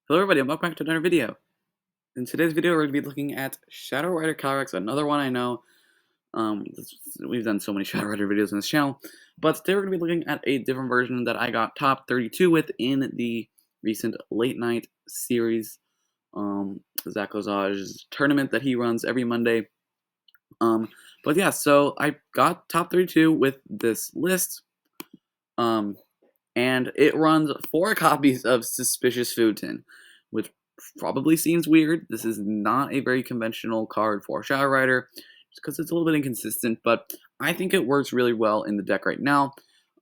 Hello everybody, and welcome back to another video. In today's video, we're going to be looking at Shadow Rider Calyrex, another one I know. We've done so many Shadow Rider videos on this channel, but today we're going to be looking at a different version that I got top 32 with in the recent late night series, Zach Lozaj's tournament that he runs every Monday. But yeah, so I got top 32 with this list, and it runs 4 copies of Suspicious Food Tin, which probably seems weird. This is not a very conventional card for Shadow Rider, just because it's a little bit inconsistent, but I think it works really well in the deck right now,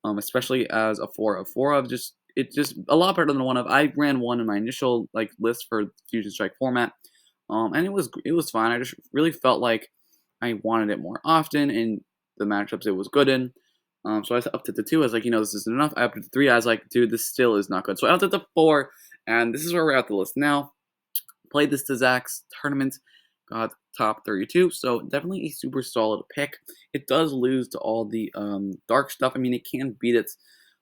especially as a 4 of 4 of. It's just a lot better than 1 of. I ran 1 in my initial list for Fusion Strike format, and it was fine. I just really felt like I wanted it more often in the matchups it was good in. So I upped it to 2. I was like, this isn't enough. I upped it to 3. I was like, dude, this still is not good. So I upped it to 4, and this is where we're at the list now. Played this to Zach's tournament, got top 32, so definitely a super solid pick. It does lose to all the dark stuff. I mean, it can beat it.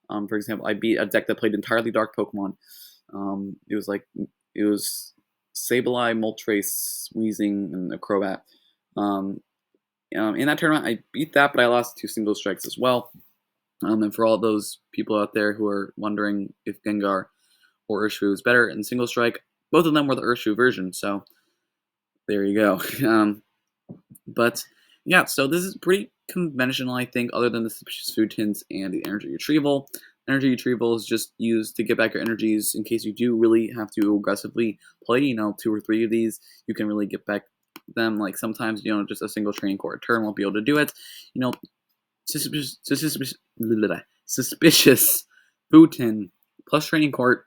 For example, I beat a deck that played entirely dark Pokemon. It was Sableye, Moltres, Weezing, and a Crobat. In that tournament, I beat that, but I lost 2 single strikes as well. And for all those people out there who are wondering if Gengar or Urshifu is better in single strike, both of them were the Urshifu version, so there you go. But yeah, so this is pretty conventional, I think, other than the Suspicious Food Tins and the Energy Retrieval. Energy Retrieval is just used to get back your energies in case you do really have to aggressively play, 2 or 3 of these. You can really get back them. Like sometimes, just a single training core turn won't be able to do it. Suspicious Food Tin plus Training Court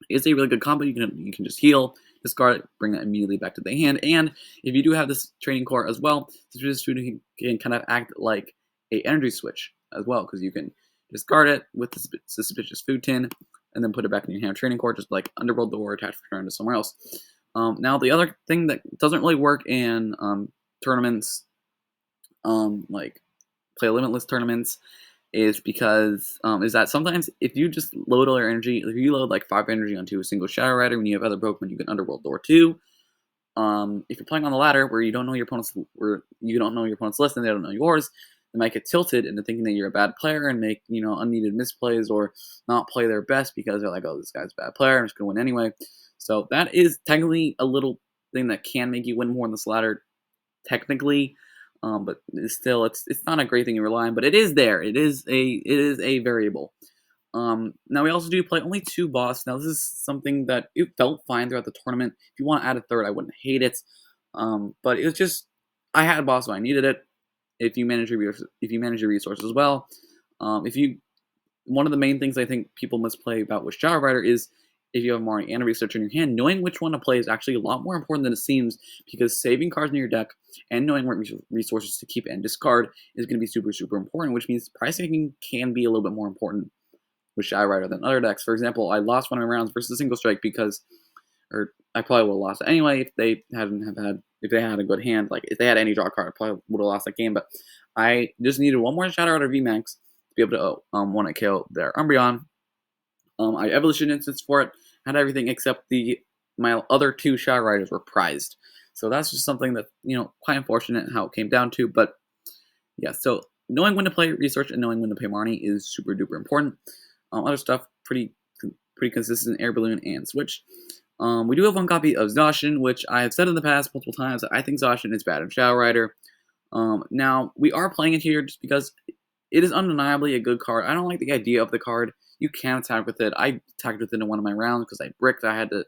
is a really good combo. You can just heal, discard it, bring it immediately back to the hand, and if you do have this Training Court as well, Suspicious Food can kind of act like a energy switch as well, because you can discard it with the Suspicious Food Tin, and then put it back in your hand. Training Court, just like Underworld Door, attach return to somewhere else. Now the other thing that doesn't really work in tournaments, like play limitless tournaments, is because is that sometimes if you just load all your energy, if you load like 5 energy onto a single Shadow Rider, when you have other Pokemon, you can Underworld Door too. If you're playing on the ladder where you don't know your opponent's list and they don't know yours, they might get tilted into thinking that you're a bad player and make unneeded misplays or not play their best because they're like, oh, this guy's a bad player, I'm just gonna win anyway. So that is technically a little thing that can make you win more in this ladder, technically. But it's not a great thing to rely on, but it is there. It is a variable. Now we also do play only 2 boss. Now this is something that it felt fine throughout the tournament. If you want to add a third, I wouldn't hate it. But it was just I had a boss, so I needed it. If you manage your resources well, one of the main things I think people misplay about with Shadow Rider is if you have Marnie and a researcher in your hand, knowing which one to play is actually a lot more important than it seems, because saving cards in your deck and knowing what resources to keep and discard is going to be super, super important, which means price taking can be a little bit more important with Shadow Rider than other decks. For example, I lost one of my rounds versus Single Strike or I probably would have lost it anyway if they had a good hand. Like if they had any draw card, I probably would have lost that game. But I just needed one more Shadow Rider VMAX to be able to want to kill their Umbreon. I evolution instance for it, had everything except my other 2 Shadow Riders were prized. So that's just something that, quite unfortunate how it came down to. But yeah, so knowing when to play research and knowing when to play Marnie is super duper important. Other stuff, pretty consistent, Air Balloon and Switch. We do have 1 copy of Zacian, which I have said in the past multiple times that I think Zacian is bad in Shadow Rider. Now, we are playing it here just because it is undeniably a good card. I don't like the idea of the card. You can attack with it. I attacked with it in one of my rounds because I bricked. I had to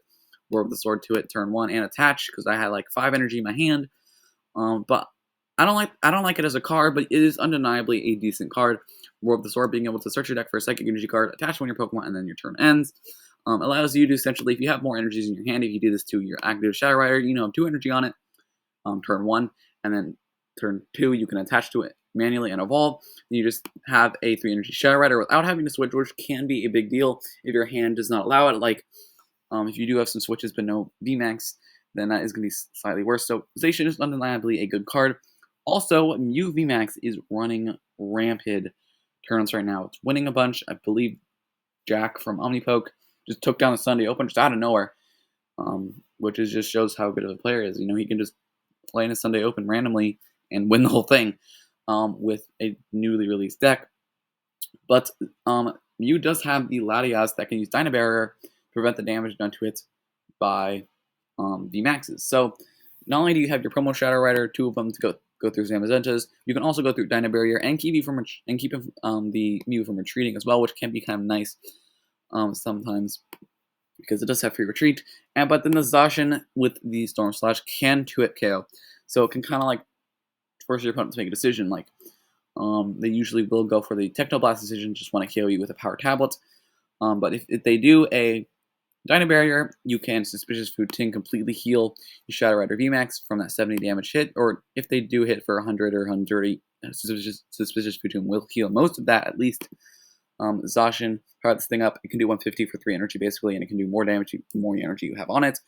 War of the Sword to it turn 1 and attach because I had like 5 energy in my hand. But I don't like it as a card, but it is undeniably a decent card. War of the Sword, being able to search your deck for a psychic energy card, attach one of your Pokemon, and then your turn ends. Allows you to essentially, if you have more energies in your hand, if you do this to your active Shadow Rider, 2 energy on it, turn 1, and then turn 2, you can attach to it manually and evolve. You just have a 3 energy Shadow Rider without having to switch, which can be a big deal if your hand does not allow it. Like, if you do have some switches but no VMAX, then that is going to be slightly worse. So Zacian is undeniably a good card. Also, Mew VMAX is running rampant turns right now. It's winning a bunch. I believe Jack from Omnipoke just took down the Sunday Open just out of nowhere. which is just shows how good of a player he is. He can just play in a Sunday Open randomly and win the whole thing with a newly released deck. But Mew does have the Latias that can use Dyna Barrier to prevent the damage done to it by VMAXs. So not only do you have your promo Shadow Rider, 2 of them to go through Zamazentas, you can also go through Dyna Barrier and keep the Mew from retreating as well, which can be kind of nice sometimes because it does have free retreat. But then the Zacian with the Storm Slash can 2-hit KO, so it can kind of like force your opponent to make a decision. Like they usually will go for the Technoblast decision, just want to KO you with a Power Tablet. But if they do a Dyna Barrier, you can Suspicious Food Tin completely heal your Shadow Rider VMAX from that 70 damage hit, or if they do hit for 100 or 130, Suspicious Food Tin will heal most of that at least. Zacian, power this thing up, it can do 150 for 3 energy basically, and it can do more damage the more energy you have on it.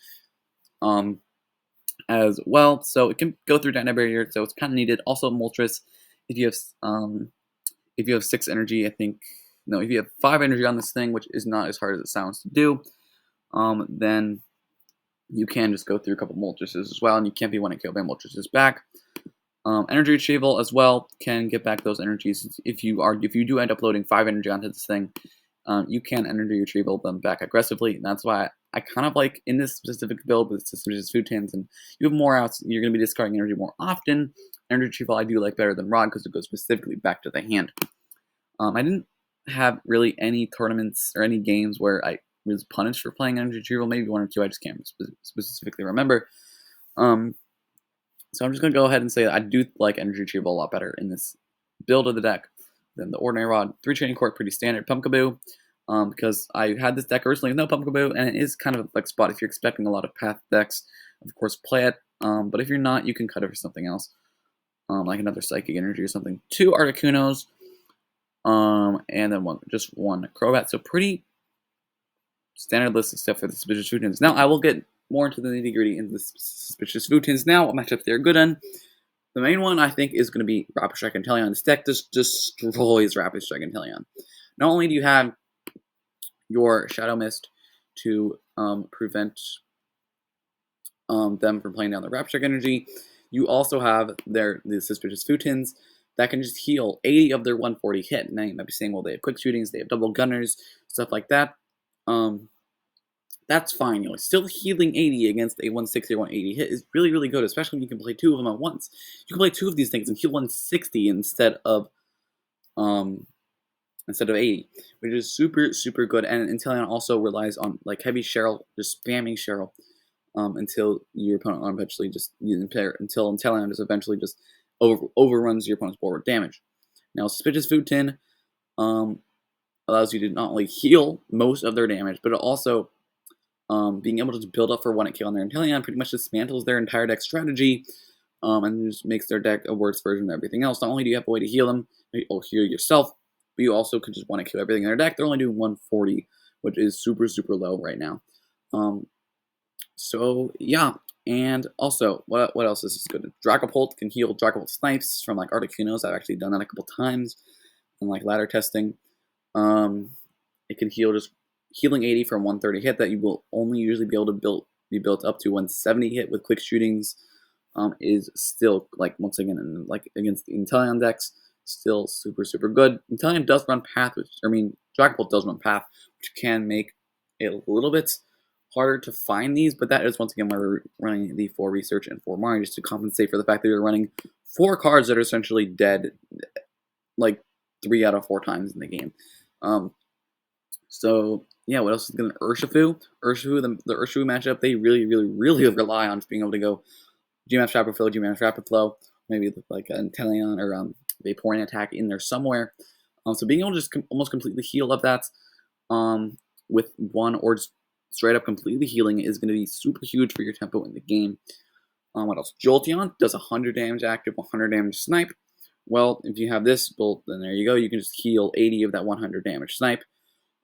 As well, so it can go through Dyna Barrier, so it's kind of needed. Also, Moltres, if you have 6 energy, if you have 5 energy on this thing, which is not as hard as it sounds to do, then you can just go through a couple Moltreses as well, and you can't be one KO by Moltreses back. Energy Retrieval as well can get back those energies if you do end up loading 5 energy onto this thing. You can energy retrieval them back aggressively, and that's why I kind of like in this specific build with Suspicious Food Tins, and you have more outs, you're going to be discarding energy more often. Energy retrieval I do like better than Rod because it goes specifically back to the hand. I didn't have really any tournaments or any games where I was punished for playing energy retrieval. Maybe 1 or 2, I just can't specifically remember. So I'm just going to go ahead and say that I do like energy retrieval a lot better in this build of the deck than the ordinary Rod. 3 Training Court, pretty standard. Pumpkaboo, because I had this deck originally with no Pumpkaboo, and it is kind of like spot if you're expecting a lot of path decks. Of course, play it, but if you're not, you can cut it for something else, like another Psychic Energy or something. 2 Articunos, and then just one Crobat. So pretty standard list except for the Suspicious Food Tins. Now I will get more into the nitty-gritty into the Suspicious Food Tins now, what matchups they're good in. The main one, I think, is going to be Rapid Strike Inteleon. This deck just destroys Rapid Strike Inteleon. Not only do you have your Shadow Mist to prevent them from playing down the Rapid Strike energy, you also have the Suspicious Food Tins that can just heal 80 of their 140 hit. Now you might be saying, well, they have quick shootings, they have double gunners, stuff like that. That's fine. Still healing 80 against a 160 or 180 hit is really, really good, especially when you can play 2 of them at once. You can play 2 of these things and heal 160 instead of 80, which is super, super good. And Inteleon also relies on like heavy Cheryl, just spamming Cheryl until your opponent eventually until Inteleon just eventually just overruns your opponent's board with damage. Now, Suspicious Food Tin allows you to not only heal most of their damage, but it also being able to just build up for 1 kill on their Inteleon pretty much dismantles their entire deck strategy and just makes their deck a worse version of everything else. Not only do you have a way to heal them, you'll heal yourself, but you also could just want to kill everything in their deck. They're only doing 140, which is super, super low right now. So, yeah. And also, what else is good? Dragapult can heal Dragapult Snipes from like Articunos. I've actually done that a couple times in like ladder testing. It can heal just healing 80 from 130 hit that you will only usually be able to be built up to 170 hit with quick shootings. Is still, like, once again, like against the Inteleon decks, still super, super good. Inteleon does run Path, Dragapult does run Path, which can make it a little bit harder to find these, but that is once again why we're running the 4 Research and 4 Mario, just to compensate for the fact that you're running 4 cards that are essentially dead, like 3 out of 4 times in the game. So yeah, what else is going to Urshifu? The Urshifu matchup, they really, really, really rely on just being able to go GMF Rapid Flow, GMF Rapid Flow, maybe like an Inteleon or Vaporeon attack in there somewhere. So being able to just almost completely heal up that with 1 or just straight up completely healing is going to be super huge for your tempo in the game. What else? Jolteon does 100 damage active, 100 damage snipe. Well, if you have this bolt, then there you go. You can just heal 80 of that 100 damage snipe.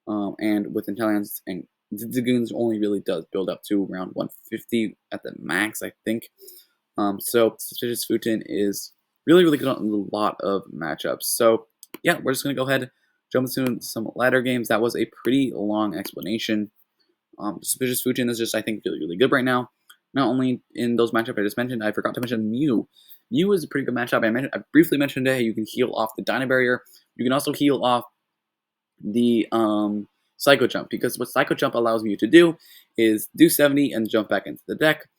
And with Inteleons and Zagoons only really does build up to around 150 at the max, I think. So Suspicious Food Tin is really, really good on a lot of matchups. So yeah, we're just going to go ahead, jump into some ladder games. That was a pretty long explanation. Suspicious Fujin is just, I think, really, really good right now. Not only in those matchups I just mentioned, I forgot to mention Mew. Mew is a pretty good matchup. I briefly mentioned it. You can heal off the Dyna Barrier. You can also heal off the Psycho Jump, because what Psycho Jump allows Mew to do is do 70 and jump back into the deck,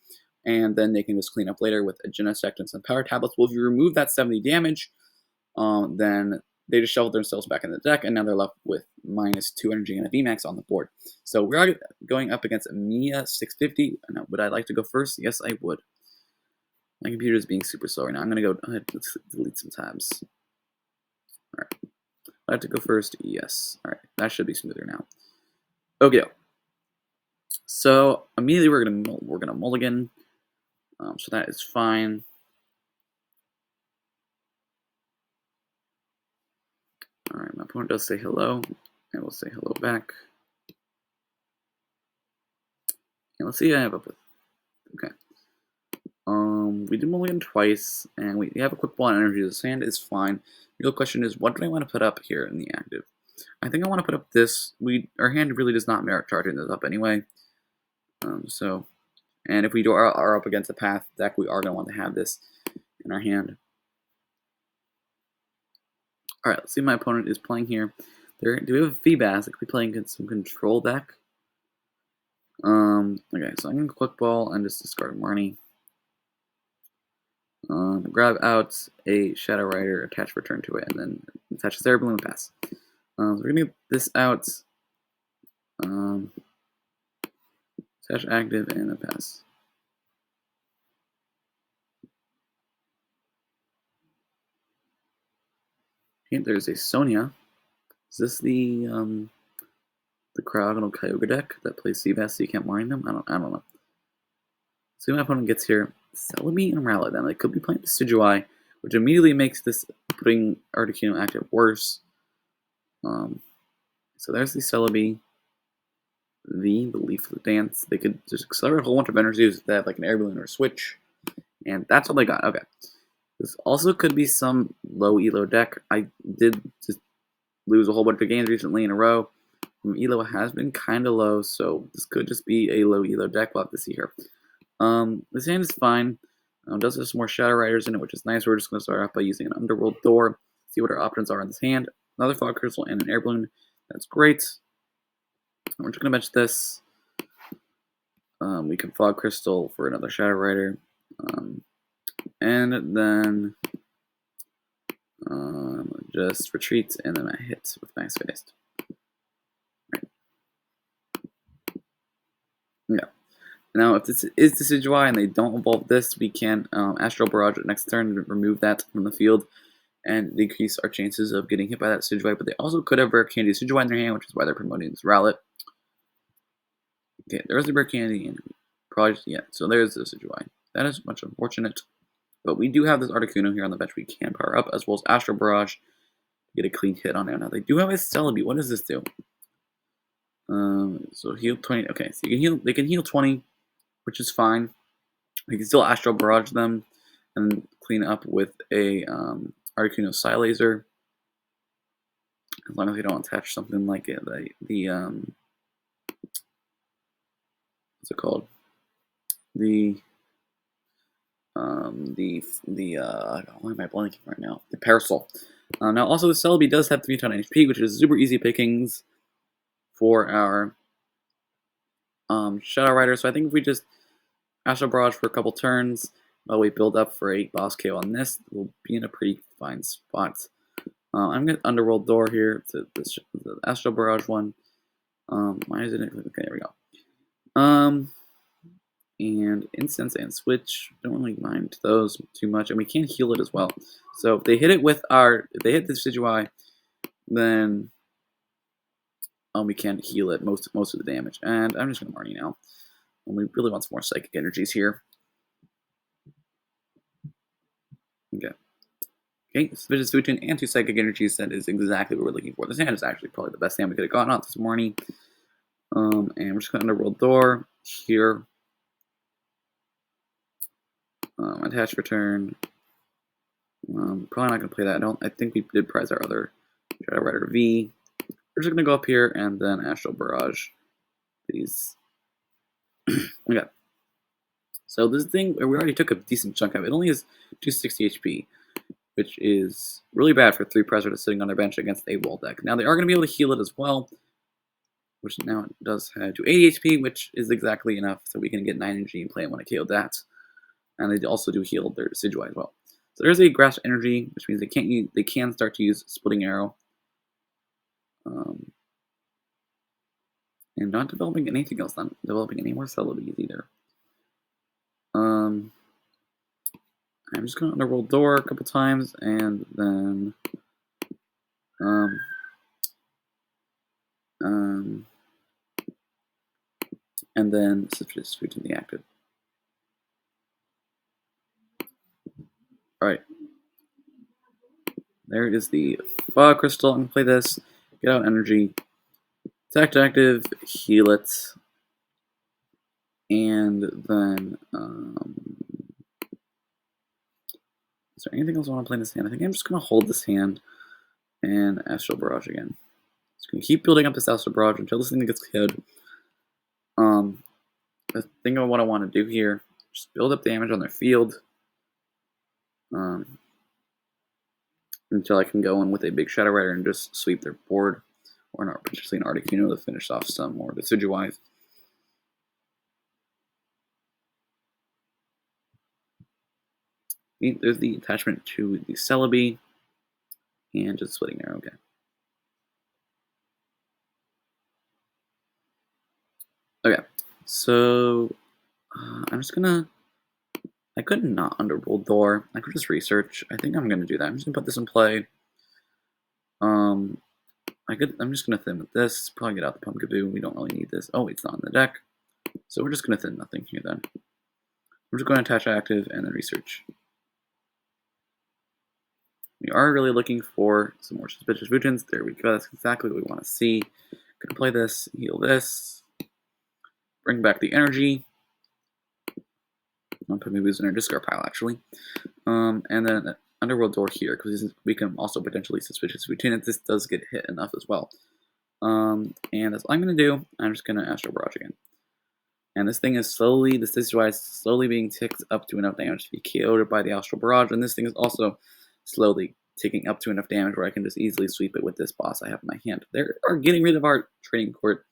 and then they can just clean up later with a Genesect and some Power Tablets. Well, if you remove that 70 damage, then they just shovel themselves back in the deck, and now they're left with -2 energy and a VMAX on the board. So we're going up against Mia 650. Now, would I like to go first? Yes, I would. My computer is being super slow right now. I'm going to go ahead, let's delete some tabs. All right. I have to go first? Yes. All right. That should be smoother now. Okay. So immediately we're gonna mulligan. So that is fine. All right. My opponent does say hello, and we'll say hello back. And let's see what I have up with. Okay. We did mulligan twice, and we have a quick ball on energy. The sand is fine. The real question is, what do I want to put up here in the active? I think I want to put up this. Our hand really does not merit charging this up anyway. And if we are up against a path deck, we are going to want to have this in our hand. All right, let's see what my opponent is playing here. Do we have a Feebas? They could be playing against some control deck. Okay, so I'm going to quick ball and just discard Marnie. Grab out a Shadow Rider, attach return to it, and then attach a Zera Balloon and pass. So we're going to get this out. Attach active and then pass. Okay, there's a Sonia. Is this the Cryogonal Kyogre deck that plays Feebas so you can't mine them? I don't know. See what my opponent gets here. Celebi and Rowlet. Then they could be playing Decidueye, which immediately makes this putting Articuno active worse. So there's the Celebi. The Leaflet Dance. They could just accelerate a whole bunch of energies if they have like an Air Balloon or a Switch. And that's all they got. Okay. This also could be some low elo deck. I did just lose a whole bunch of games recently in a row. Elo has been kind of low, so this could just be a low elo deck. We'll have to see here. This hand is fine. Does have some more Shadow Riders in it, which is nice. We're just going to start off by using an Underworld Door, see what our options are in this hand. Another Fog Crystal and an Air Balloon. That's great. We're just going to bench this. We can Fog Crystal for another Shadow Rider. And then just retreat, and then I hit with Max Faced. Right. Yeah. Now, if this is Decidueye and they don't evolve this, we can Astral Barrage next turn and remove that from the field and decrease our chances of getting hit by that Decidueye. But they also could have Rare Candy Decidueye in their hand, which is why they're promoting this Rowlet. Okay, there's the Rare Candy, and probably, yeah, so there's the Decidueye. That is much unfortunate. But we do have this Articuno here on the bench we can power up, as well as Astral Barrage to get a clean hit on there. Now, they do have a Celebi. What does this do? So heal 20. Okay, so they can heal 20, which is fine. We can still Astral Barrage them and clean up with a Articuno Psy Laser. As long as we don't attach something like what's it called? Why am I blanking right now? The Parasol. Now, also, the Celebi does have 3 ton HP, which is super easy pickings for our Shadow Rider. So I think if we just Astral Barrage for a couple turns while we build up for a boss KO on this, we'll be in a pretty fine spot. I'm going to Underworld Door here to the Astral Barrage one. Why isn't it? Okay, there we go. And Incense and Switch, don't really mind those too much, and we can heal it as well. So if they hit it with if they hit the Decidueye, then we can heal it most of the damage. And I'm just gonna Marnie now. And we really want some more Psychic Energies here. Okay. Okay, Suspicious Futon and 2 Psychic Energies, that is exactly what we're looking for. This hand is actually probably the best hand we could have gotten out this morning. And we're just gonna Underworld Door here. Attach return. Probably not gonna play that. I think we did prize our other Shadow Rider V. We're just gonna go up here and then Astral Barrage these Okay. So this thing, we already took a decent chunk of it. It only has 260 HP, which is really bad for 3 Predators sitting on their bench against a wall deck. Now they are going to be able to heal it as well, which now it does have to 80 HP, which is exactly enough so we can get 9 energy and play it when I KO that. And they also do heal their Decidueye as well. So there's a Grasp Energy, which means they can start to use Splitting Arrow. And not developing anything else, not developing any more Celebies either. I'm just going to Underworld Door a couple times, and then switch to the active. Alright. There is the Fog Crystal. I'm going to play this, get out energy, attack to active, heal it, and then, is there anything else I want to play in this hand? I think I'm just going to hold this hand and Astral Barrage again. Just going to keep building up this Astral Barrage until this thing gets killed. The thing of what I want to do here, just build up damage on their field. Until I can go in with a big Shadow Rider and just sweep their board. Or not, potentially an Articuno to finish off some more Decidueye. There's the attachment to the Celebi. And just Splitting Arrow again. Okay, so I'm just gonna. I could not Underworld Door. I could just research. I think I'm gonna do that. I'm just gonna put this in play. I'm just gonna thin with this. Probably get out the Pumpkaboo. We don't really need this. Oh, it's not in the deck, so we're just gonna thin nothing here then. We're just going to attach active and then research. We are really looking for some more Suspicious Fusions. There we go. That's exactly what we want to see. Gonna play this, heal this, bring back the energy. I'll put Moves in our discard pile actually, and then Underworld Door here because we can also potentially Suspicious Fusion. This does get hit enough as well. And that's all I'm gonna do. I'm just gonna Astral Barrage again. And this thing is slowly, this Decidueye is slowly being ticked up to enough damage to be KO'd by the Astral Barrage, and this thing is also slowly ticking up to enough damage where I can just easily sweep it with this boss I have in my hand. They are getting rid of our Training Court,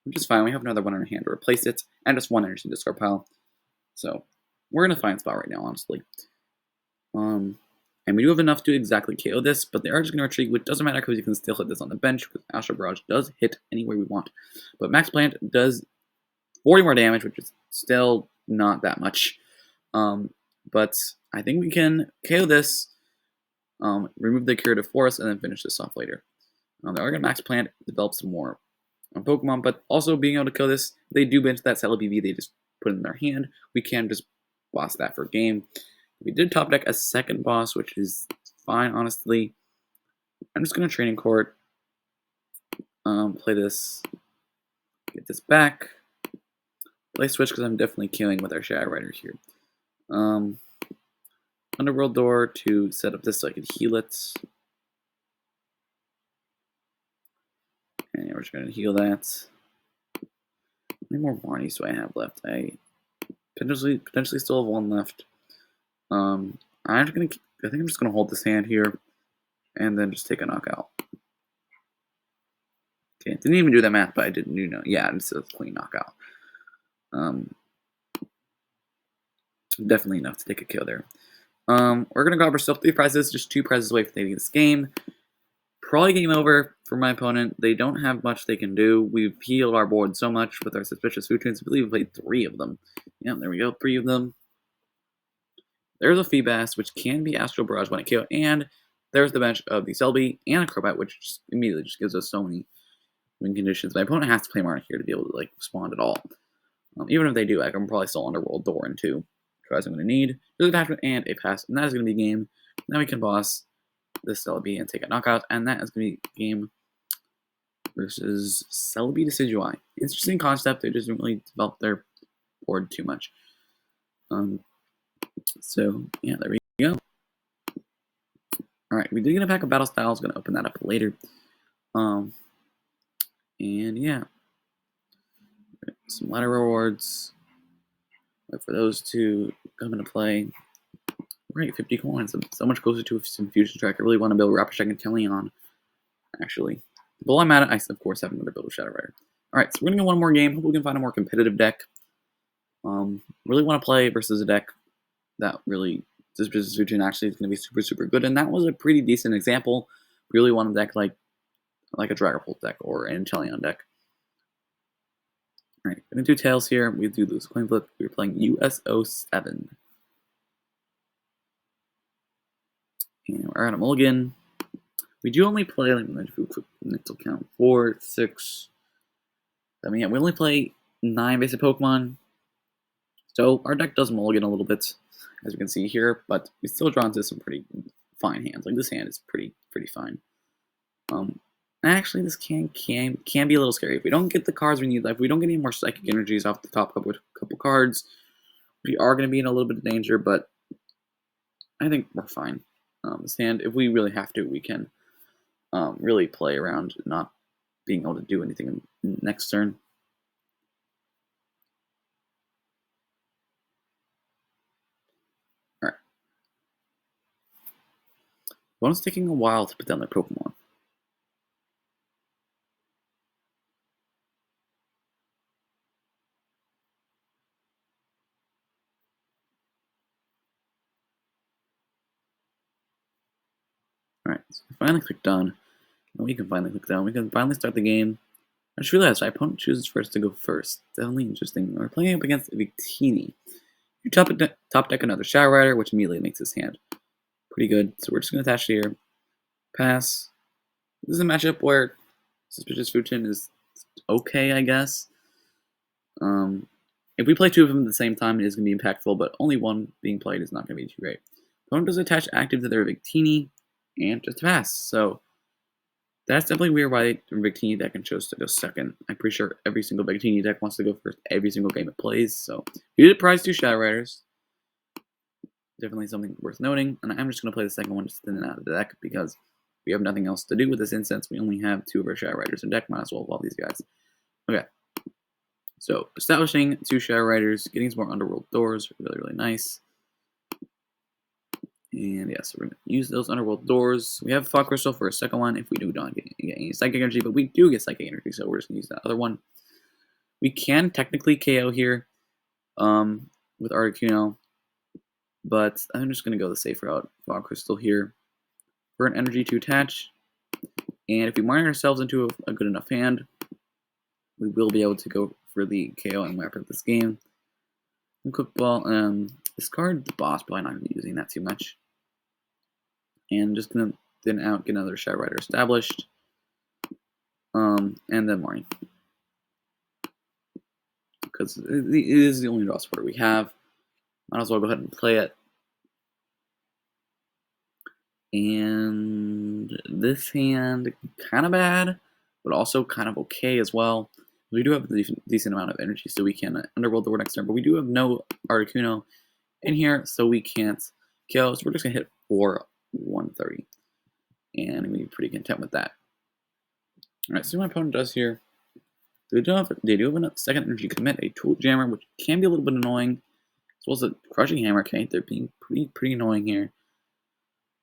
which is fine. We have another one in our hand to replace it, and just one energy discard pile. So, we're in a fine spot right now, honestly. And we do have enough to exactly KO this, but they are just going to retreat, which doesn't matter because you can still hit this on the bench, because Astral Barrage does hit anywhere we want. But Max Plant does 40 more damage, which is still not that much. But I think we can KO this, remove the Curative Force, and then finish this off later. They are going to Max Plant, develop some more Pokemon, but also being able to kill this, they do bench that Celebi, they just put it in their hand. We can just boss that for a game. We did top deck a second boss, which is fine, honestly. I'm just going to Training Court, play this, get this back. Play Switch because I'm definitely killing with our Shadow Rider here. Underworld Door to set up this so I can heal it. And we're just going to heal that. How many more Marnies do I have left? I potentially still have one left. I think I'm just going to hold this hand here and then just take a knockout. Okay, didn't even do that math, but I didn't know. Yeah, it's a clean knockout. Definitely enough to take a kill there. We're gonna grab ourselves 3 prizes, just 2 prizes away from taking this game. Probably game over for my opponent. They don't have much they can do. We've healed our board so much with our Suspicious Fusions. I believe we played 3 of them. Yeah, there we go, 3 of them. There's a Feebas, which can be Astral Barrage when it KO, and there's the bench of the Celebi and a Crobat, which just immediately just gives us so many win conditions. My opponent has to play Marnie here to be able to respond at all. Even if they do, I can probably still Underworld Door in 2. Tries I'm going to need an attachment and a pass, and that is going to be game. Then we can boss this Celebi and take a knockout, and that is going to be game versus Celebi Decidueye. Interesting concept. They just didn't really develop their board too much. So yeah, there we go. All right, we did get a pack of Battle Styles. Going to open that up later. And yeah, some ladder rewards. Wait for those to come into play. Right, 50 coins. So much closer to some fusion track. I really want to build Rapid Check and Kelly on, actually. But while I'm at it, I, of course, have another build of Shadow Rider. Alright, so we're going to go one more game. Hope we can find a more competitive deck. Really want to play versus a deck that really, this business routine actually is going to be super, super good. And that was a pretty decent example. Really want a deck like a Dragapult deck or an Inteleon deck. Alright, we're going to do Tails here. We do lose coin flip. We're playing USO7. And we're at a mulligan. We do only play, like, mental count, 4, 6. I mean, yeah, we only play 9 basic Pokemon. So our deck does mulligan a little bit, as you can see here, but we still draw into some pretty fine hands. Like this hand is pretty fine. Actually, this can be a little scary. If we don't get the cards we need, like if we don't get any more psychic energies off the top couple cards, we are going to be in a little bit of danger. But I think we're fine. This hand, if we really have to, we can really play around not being able to do anything in next turn. Alright. One's taking a while to put down their Pokemon. Alright, so we finally click done. And we can finally click done. We can finally start the game. I just realized my opponent chooses first to go first. Definitely interesting. We're playing up against Victini. You top deck another Shadow Rider, which immediately makes his hand pretty good. So we're just going to attach here. Pass. This is a matchup where Suspicious Futon is okay, I guess. If we play 2 of them at the same time, it is going to be impactful, but only one being played is not going to be too great. Opponent does attach active to their Victini, and just pass. So that's definitely weird why the Victini deck chose to go second. I'm pretty sure every single Victini deck wants to go first every single game it plays. So we did prize 2 Shadow Riders. Definitely something worth noting. And I'm just going to play the second one just in and out of the deck because we have nothing else to do with this instance. We only have 2 of our Shadow Riders in deck. Might as well evolve these guys. Okay. So establishing 2 Shadow Riders, getting some more Underworld Doors. Really nice. And yeah, so we're going to use those Underworld Doors. We have Fog Crystal for a second one if we do not get any Psychic Energy, but we do get Psychic Energy, so we're just going to use that other one. We can technically KO here with Articuno, but I'm just going to go the safe route. Fog Crystal here for an energy to attach. And if we mine ourselves into a good enough hand, we will be able to go for the KO and wrap up this game. And Quick Ball, discard the boss, probably not going to be using that too much. And just gonna then get another Shadow Rider established. And then Marnie. Because it is the only draw support we have. Might as well go ahead and play it. And this hand, kind of bad, but also kind of okay as well. We do have a decent amount of energy, so we can Underworld the word next turn, but we do have no Articuno in here, so we can't kill. So we're just gonna hit for 130. And I'm going to be pretty content with that. Alright, so what my opponent does here, they do have a second energy commit, a Tool Jammer, which can be a little bit annoying, as well as a Crushing Hammer. Okay, they're being pretty annoying here.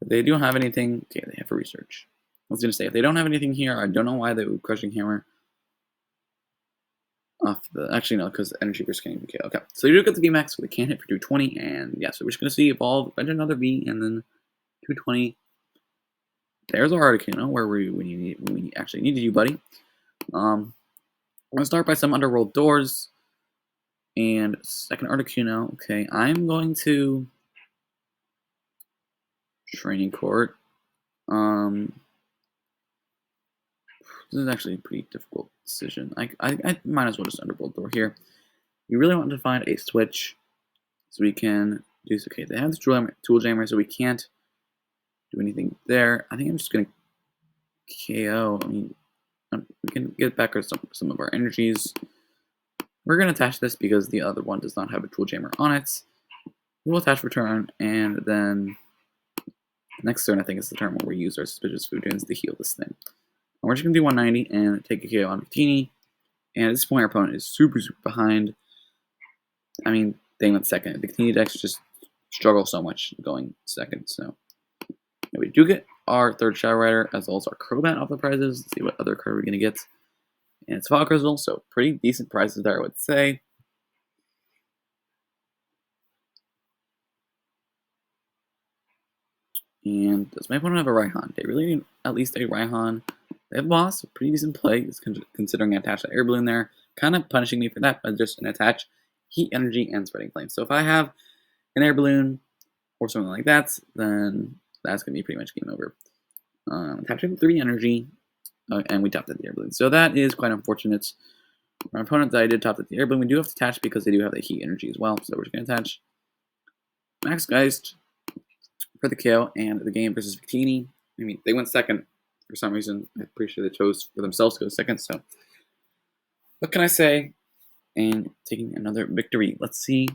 If they don't have anything, okay, they have for research. I was going to say, if they don't have anything here, I don't know why they would Crushing Hammer off the, actually no, because Energy Burst can't even KO. Okay, so you do get the VMAX, so they can't hit for 220, and yeah, so we're just going to see Evolve, bench another V, and then 220. There's our Articuno, where we actually needed you, buddy. I'm going to start by some Underworld Doors. And second Articuno. Okay, I'm going to Training Court. This is actually a pretty difficult decision. I might as well just Underworld Door here. We really want to find a switch so we can do this. Okay, they have this Tool Jammer, so we can't do anything there. I think I'm just going to KO. I mean, we can get back some of our energies. We're going to attach this because the other one does not have a Tool Jammer on it. We will attach return, and then next turn I think is the turn where we use our Suspicious Fusions to heal this thing. And we're just going to do 190 and take a KO on Victini. And at this point our opponent is super behind. I mean, they went second. The Victini decks just struggle so much going second. So we do get our third Shadow Rider as well as our Crobat off the prizes. Let's see what other card we're gonna get. And it's Fog Crystal, so pretty decent prizes there, I would say. And does my opponent have a Raihan? They really need at least a Raihan. They have Boss, a pretty decent play, considering I attached that Air Balloon there. Kind of punishing me for that, but just an attach Heat Energy and Spreading Flame. So if I have an Air Balloon or something like that, then that's going to be pretty much game over. Attaching 3 Energy, and we topped at the Air Balloon. So that is quite unfortunate. My opponent that I did top at the Air Balloon, we do have to attach because they do have the Heat Energy as well. So we're just going to attach Max Geist for the KO and the game versus Victini. I mean, they went second for some reason. I'm pretty sure they chose for themselves to go second. So what can I say? And taking another victory. Let's see.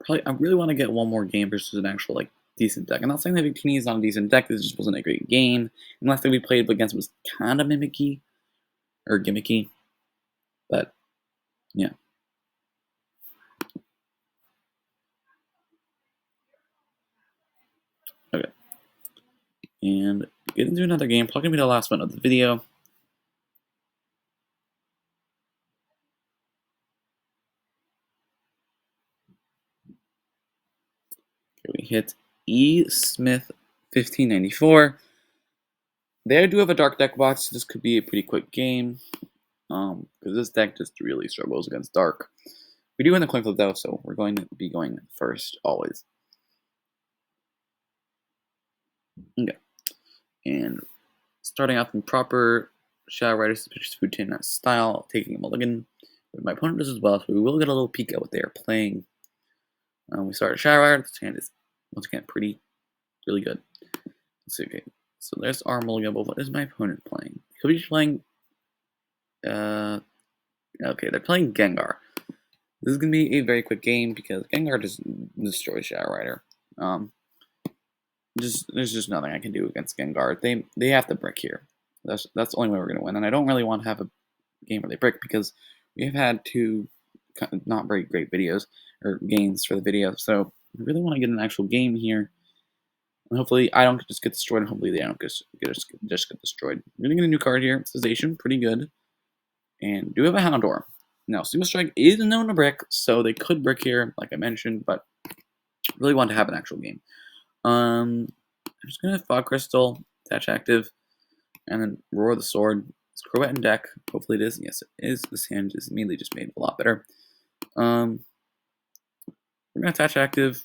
Probably, I really want to get one more game versus an actual like decent deck. I'm not saying that Victini is not a decent deck. This just wasn't a great game. And last thing we played against was kind of mimicky or gimmicky, but yeah. Okay. And get into another game. Probably gonna be the last one of the video. Okay, we hit E. Smith 1594. They do have a dark deck box. So this could be a pretty quick game. Because this deck just really struggles against dark. We do win the coin flip though, so we're going to be going first always. Okay. And starting off in proper Shadow Rider Suspicious Food Tin style, taking a mulligan. But my opponent does as well, so we will get a little peek at what they are playing. We start a Shadow Rider. This hand is, once again, really good. Let's see, okay. So there's our mulligan, but what is my opponent playing? Could be playing, okay, they're playing Gengar. This is going to be a very quick game because Gengar just destroys Shadow Rider. There's just nothing I can do against Gengar. They have to brick here. That's the only way we're going to win. And I don't really want to have a game where they brick because we have had 2 not very great videos or games for the video. So I really want to get an actual game here. And hopefully I don't just get destroyed, and hopefully they don't just get destroyed. We're going to get a new card here. Cessation, pretty good. And do have a Houndour. Now, Sumo Strike is known to brick, so they could brick here, like I mentioned, but really want to have an actual game. I'm just going to Fog Crystal, attach active, and then Roar the Sword. It's Crobat in deck. Hopefully it is. Yes, it is. This hand is immediately just made a lot better. We're going to attach active,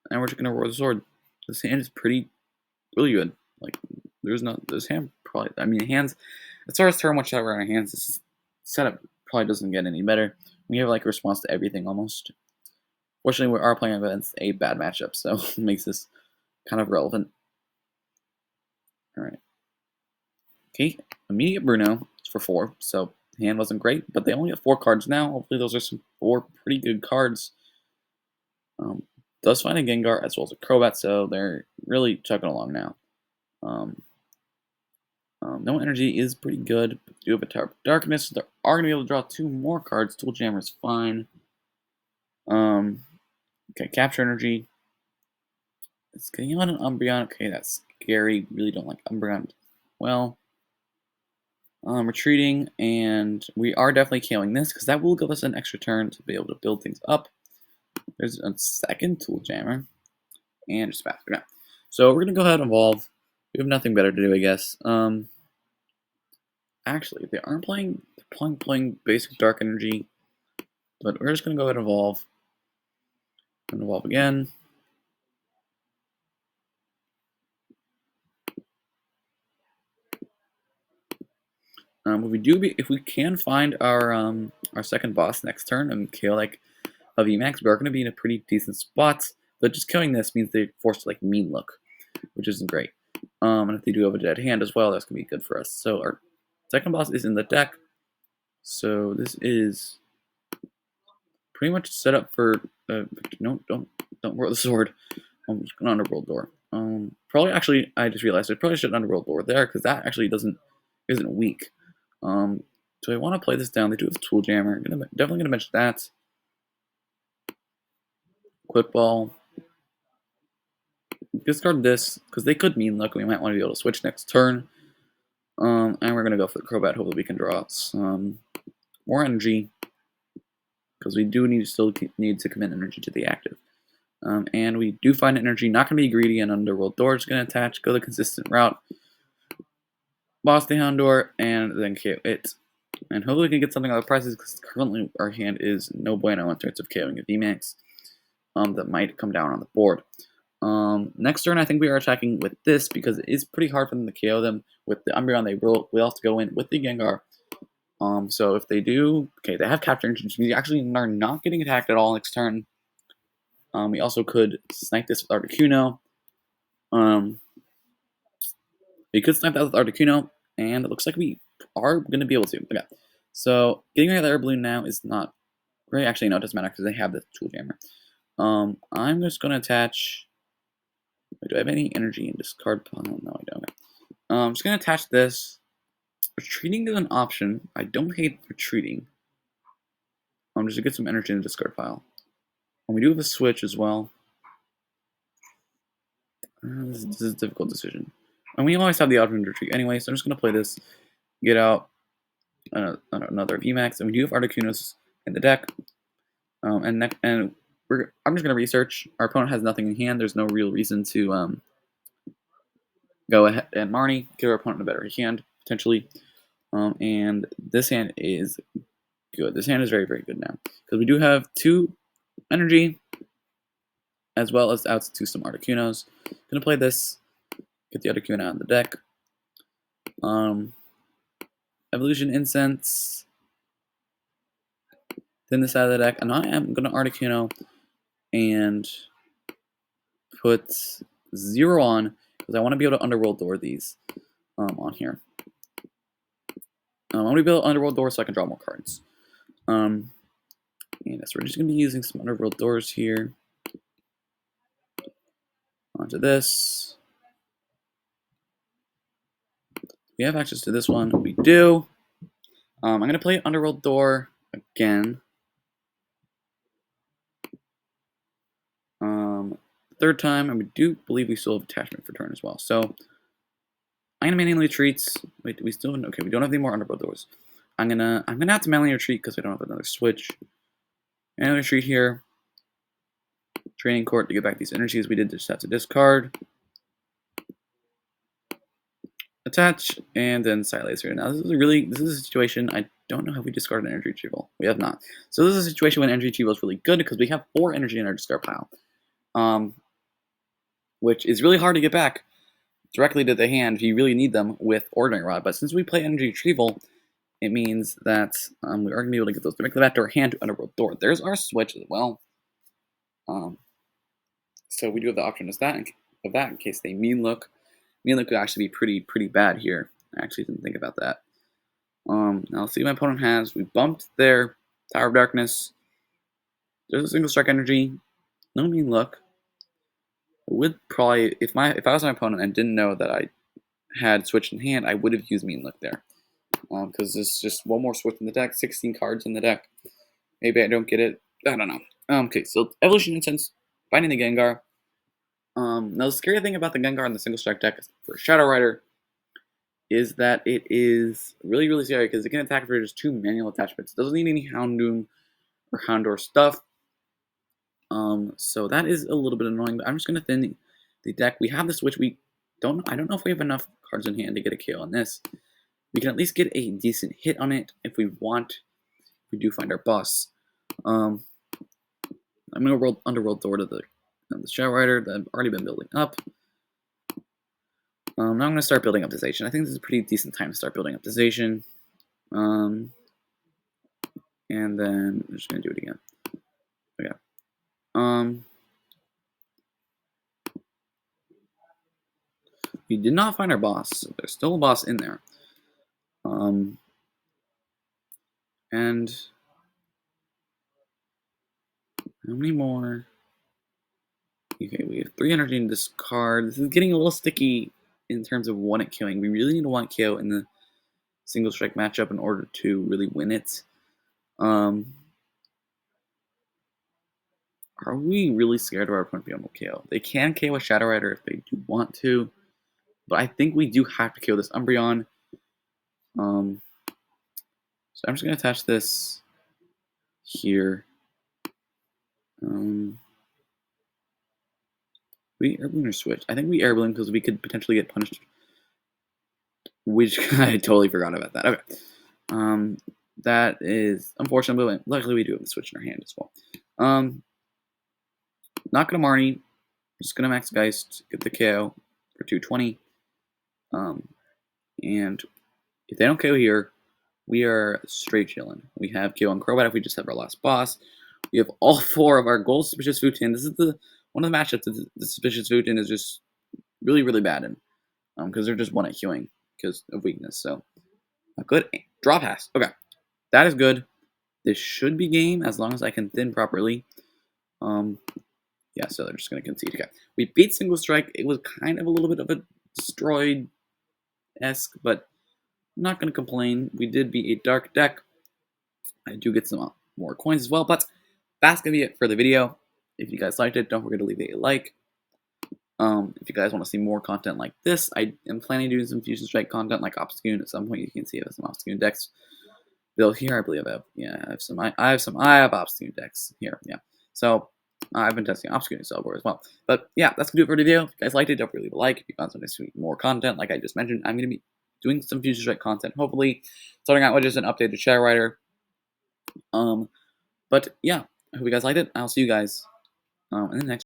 and we're just going to Roar the Sword. This hand is really good. Like, this hand probably, I mean, hands, as far as turn 1 shot around our hands, this setup probably doesn't get any better. We have like a response to everything almost. Fortunately, we are playing against a bad matchup, so it makes this kind of relevant. Alright. Okay, immediate Bruno for 4, so the hand wasn't great, but they only have 4 cards now. Hopefully those are some 4 pretty good cards. Does find a Gengar as well as a Crobat, so they're really chugging along now. No Energy is pretty good. But they do have a Tower of Darkness, so they are going to be able to draw 2 more cards. Tool Jammer is fine. Okay, Capture Energy. It's getting on an Umbreon. Okay, that's scary. Really don't like Umbreon. Well, retreating, and we are definitely killing this because that will give us an extra turn to be able to build things up. There's a second Tool Jammer, and just faster now. So we're gonna go ahead and evolve. We have nothing better to do, I guess. Actually, they aren't playing. They're playing basic Dark Energy, but we're just gonna go ahead and evolve. And evolve again. If we can find our second boss next turn and kill like a VMAX, we are going to be in a pretty decent spot. But just killing this means they're forced to like mean look, which isn't great. And if they do have a dead hand as well, that's going to be good for us. So our second boss is in the deck. So this is pretty much set up for no, don't roll the sword. I'm just going to Underworld Door. Probably actually I just realized I probably should Underworld Door there because that actually isn't weak. Do I want to play this down? They do have Tool Jammer. Definitely gonna mention that. Quick Ball. Discard this, because they could mean look, we might want to be able to switch next turn. And we're going to go for the Crobat. Hopefully we can draw some more energy, because we do still need to commit energy to the active. And we do find energy, not going to be greedy, and Underworld Door is going to attach, go the consistent route, boss the Houndour, and then KO it. And hopefully we can get something out of prices, because currently our hand is no bueno in terms of KOing a VMAX that might come down on the board. Next turn, I think we are attacking with this, because it is pretty hard for them to KO them. With the Umbreon, we'll have to go in with the Gengar. So if they do, okay, they have Capture Engine. We actually are not getting attacked at all next turn. We also could snipe this with Articuno. We could snipe that with Articuno, and it looks like we are going to be able to. Okay, so getting rid of the Air Balloon now is not great. Actually, no, it doesn't matter, because they have the Tool Jammer. I'm just going to attach... Wait, do I have any energy in discard pile? No, I don't. I'm just going to attach this. Retreating is an option. I don't hate retreating. Just to get some energy in the discard pile. And we do have a switch as well. This is a difficult decision. And we always have the option to retreat anyway, so I'm just going to play this, get out another VMAX, and we do have Articunos in the deck. I'm just going to research. Our opponent has nothing in hand. There's no real reason to go ahead and Marnie, give our opponent a better hand, potentially. And this hand is good. This hand is very, very good now, because we do have 2 energy, as well as outs to some Articunos. Gonna play this, get the Articuno out of the deck. Evolution Incense. Then this out of the deck, and I am gonna Articuno and put 0 on, because I want to be able to Underworld Door these on here. I want to be able to Underworld Door so I can draw more cards. And so we're just gonna be using some Underworld Doors here. Onto this. We have access to this one. We do. I'm going to play Underworld Door again. Third time, and we do believe we still have attachment for turn as well. So I'm gonna manually retreat. Wait, do we still? Okay, we don't have any more Underworld Doors. I'm gonna have to manually retreat because we don't have another switch. Manually retreat here. Training Court to get back these energies. We did just have to discard. Attach, and then Side Laser. Now this is a situation, I don't know how we discard an energy retrieval. We have not. So this is a situation when energy retrieval is really good, because we have 4 energy in our discard pile. Which is really hard to get back directly to the hand if you really need them with Ordinary Rod. But since we play energy retrieval, it means that we are going to be able to get those directly back to our hand to Underworld Door. There's our switch as well. So we do have the option of that in case they mean look. Mean look could actually be pretty bad here. I actually didn't think about that. Now let's see what my opponent has. We bumped their Tower of Darkness. There's a single strike energy. No mean look. I would probably, if I was my opponent and didn't know that I had switch in hand, I would have used mean look there. Because there's just one more switch in the deck, 16 cards in the deck. Maybe I don't get it. I don't know. Okay, so Evolution Incense, finding the Gengar. Now the scary thing about the Gengar in the single strike deck for Shadow Rider is that it is really, really scary, because it can attack for just 2 manual attachments. It doesn't need any Houndoom or Houndour stuff. So that is a little bit annoying, but I'm just gonna thin the deck. We have the switch. I don't know if we have enough cards in hand to get a KO on this. We can at least get a decent hit on it if we want. We do find our boss. I'm gonna Underworld Door to the Shadow Rider that I've already been building up. Now I'm gonna start building up this Zation. I think this is a pretty decent time to start building up this Zation. And then I'm just gonna do it again. Okay. We did not find our boss, so there's still a boss in there. And how many more? Okay, we have 3 energy in this card. This is getting a little sticky in terms of one-hit killing. We really need to one KO in the single strike matchup in order to really win it. Our Are we really scared of our opponent being able to KO? They can KO a Shadow Rider if they do want to, but I think we do have to kill this Umbreon. Um, so I'm just gonna attach this here. We air balloon or switch? I think we air balloon because we could potentially get punished. Which I totally forgot about that. Okay. That is unfortunate, but luckily we do have the switch in our hand as well. Not gonna Marnie. Just gonna max Geist, get the KO for 220. And if they don't KO here, we are straight chilling. We have KO on Crobat if we just have our last boss. We have all 4 of our gold suspicious Futon. This is one of the matchups that the suspicious Futon is just really, really bad in. Because they're just one at queuing because of weakness. So not good. Draw pass. Okay. That is good. This should be game as long as I can thin properly. Yeah, so they're just gonna concede. Okay. We beat Single Strike. It was kind of a little bit of a destroyed-esque, but I'm not gonna complain. We did beat a dark deck. I do get some more coins as well, but that's gonna be it for the video. If you guys liked it, don't forget to leave a like. If you guys want to see more content like this, I am planning to do some Fusion Strike content like Obscune at some point. You can see I have some Obscune decks built here. I believe I have, yeah, I have Obscune decks here, yeah. So I've been testing Obscune Cellboard as well. But yeah, that's gonna do it for the video. If you guys liked it, don't forget to leave a like. If you found some more content, like I just mentioned, I'm gonna be doing some Fusion Strike content, hopefully starting out with just an updated Shadow Rider. But yeah, I hope you guys liked it. I'll see you guys in the next